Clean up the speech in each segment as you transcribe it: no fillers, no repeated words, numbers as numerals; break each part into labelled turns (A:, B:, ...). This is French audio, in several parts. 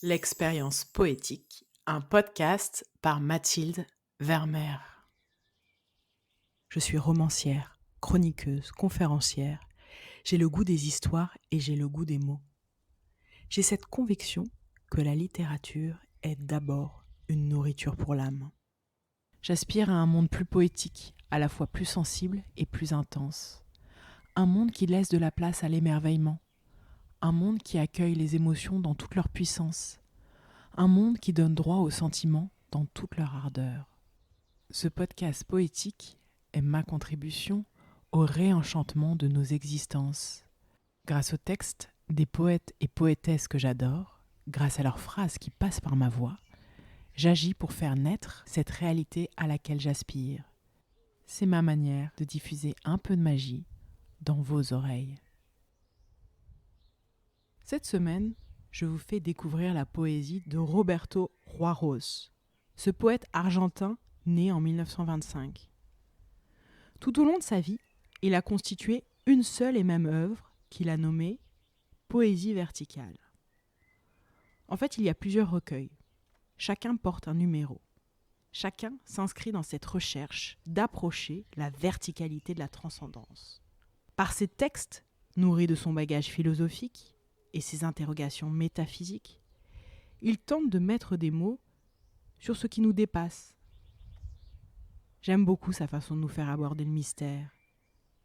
A: L'expérience poétique, un podcast par Mathilde Vermeer. Je suis romancière, chroniqueuse, conférencière. J'ai le goût des histoires et j'ai le goût des mots. J'ai cette conviction que la littérature est d'abord une nourriture pour l'âme. J'aspire à un monde plus poétique, à la fois plus sensible et plus intense. Un monde qui laisse de la place à l'émerveillement. Un monde qui accueille les émotions dans toute leur puissance. Un monde qui donne droit aux sentiments dans toute leur ardeur. Ce podcast poétique est ma contribution au réenchantement de nos existences. Grâce aux textes des poètes et poétesses que j'adore, grâce à leurs phrases qui passent par ma voix, j'agis pour faire naître cette réalité à laquelle j'aspire. C'est ma manière de diffuser un peu de magie dans vos oreilles. Cette semaine, je vous fais découvrir la poésie de Roberto Juarós, ce poète argentin né en 1925. Tout au long de sa vie, il a constitué une seule et même œuvre qu'il a nommée Poésie verticale. En fait, il y a plusieurs recueils. Chacun porte un numéro. Chacun s'inscrit dans cette recherche d'approcher la verticalité de la transcendance. Par ses textes, nourris de son bagage philosophique et ses interrogations métaphysiques, il tente de mettre des mots sur ce qui nous dépasse. J'aime beaucoup sa façon de nous faire aborder le mystère,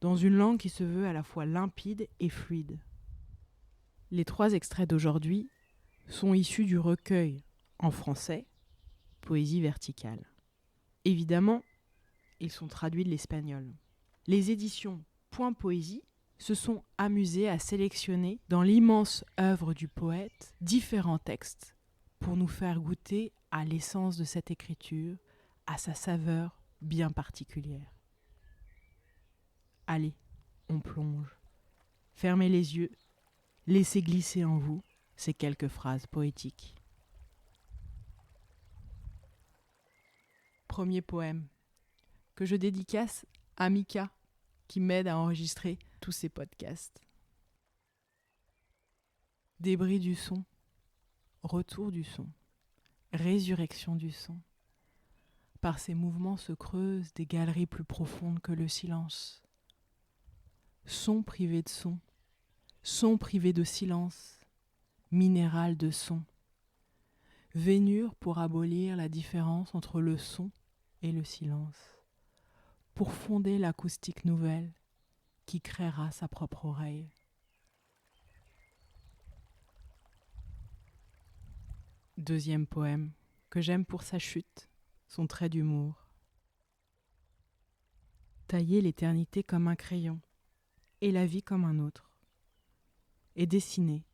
A: dans une langue qui se veut à la fois limpide et fluide. Les 3 extraits d'aujourd'hui sont issus du recueil en français, Poésie verticale. Évidemment, ils sont traduits de l'espagnol. Les éditions Point Poésie se sont amusées à sélectionner dans l'immense œuvre du poète différents textes pour nous faire goûter à l'essence de cette écriture, à sa saveur bien particulière. Allez, on plonge. Fermez les yeux, laissez glisser en vous ces quelques phrases poétiques. Premier poème, que je dédicace à Mika, qui m'aide à enregistrer tous ces podcasts. Débris du son, retour du son, résurrection du son. Par ces mouvements se creusent des galeries plus profondes que le silence. Son privé de son privé de silence, minéral de son. Vénure pour abolir la différence entre le son et le silence, pour fonder l'acoustique nouvelle qui créera sa propre oreille. Deuxième poème, que j'aime pour sa chute, son trait d'humour. Tailler l'éternité comme un crayon, et la vie comme un autre. Et dessiner,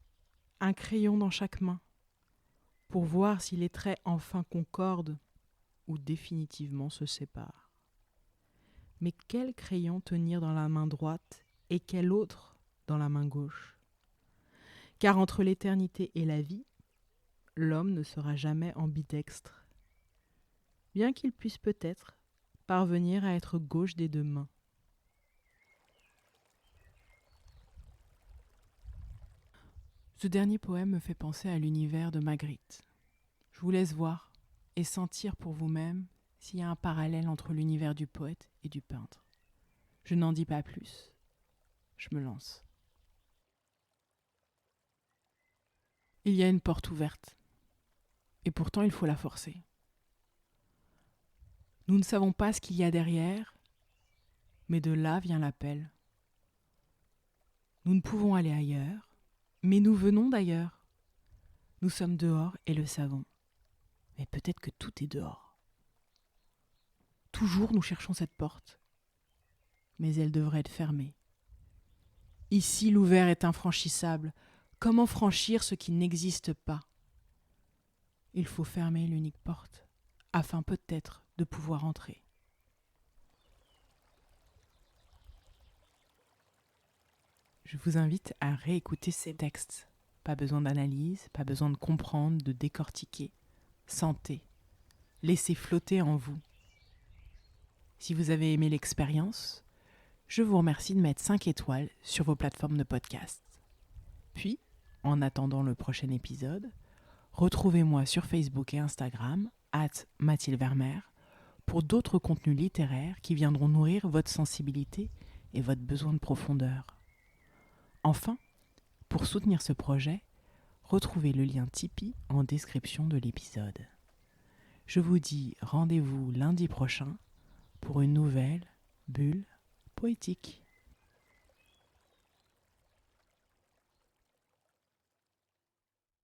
A: un crayon dans chaque main, pour voir si les traits enfin concordent ou définitivement se séparent. Mais quel crayon tenir dans la main droite et quel autre dans la main gauche ? Car entre l'éternité et la vie, l'homme ne sera jamais ambidextre, bien qu'il puisse peut-être parvenir à être gauche des 2 mains. Ce dernier poème me fait penser à l'univers de Magritte. Je vous laisse voir et sentir pour vous-même s'il y a un parallèle entre l'univers du poète et du peintre. Je n'en dis pas plus, je me lance. Il y a une porte ouverte, et pourtant il faut la forcer. Nous ne savons pas ce qu'il y a derrière, mais de là vient l'appel. Nous ne pouvons aller ailleurs, mais nous venons d'ailleurs. Nous sommes dehors et le savons. Mais peut-être que tout est dehors. Toujours nous cherchons cette porte, mais elle devrait être fermée. Ici, l'ouvert est infranchissable. Comment franchir ce qui n'existe pas ? Il faut fermer l'unique porte, afin peut-être de pouvoir entrer. Je vous invite à réécouter ces textes. Pas besoin d'analyse, pas besoin de comprendre, de décortiquer. Sentez, laissez flotter en vous. Si vous avez aimé l'expérience, je vous remercie de mettre 5 étoiles sur vos plateformes de podcast. Puis, en attendant le prochain épisode, Retrouvez-moi sur Facebook et Instagram, @MathildeVermeer, pour d'autres contenus littéraires qui viendront nourrir votre sensibilité et votre besoin de profondeur. Enfin, pour soutenir ce projet, retrouvez le lien Tipeee en description de l'épisode. Je vous dis rendez-vous lundi prochain pour une nouvelle bulle poétique.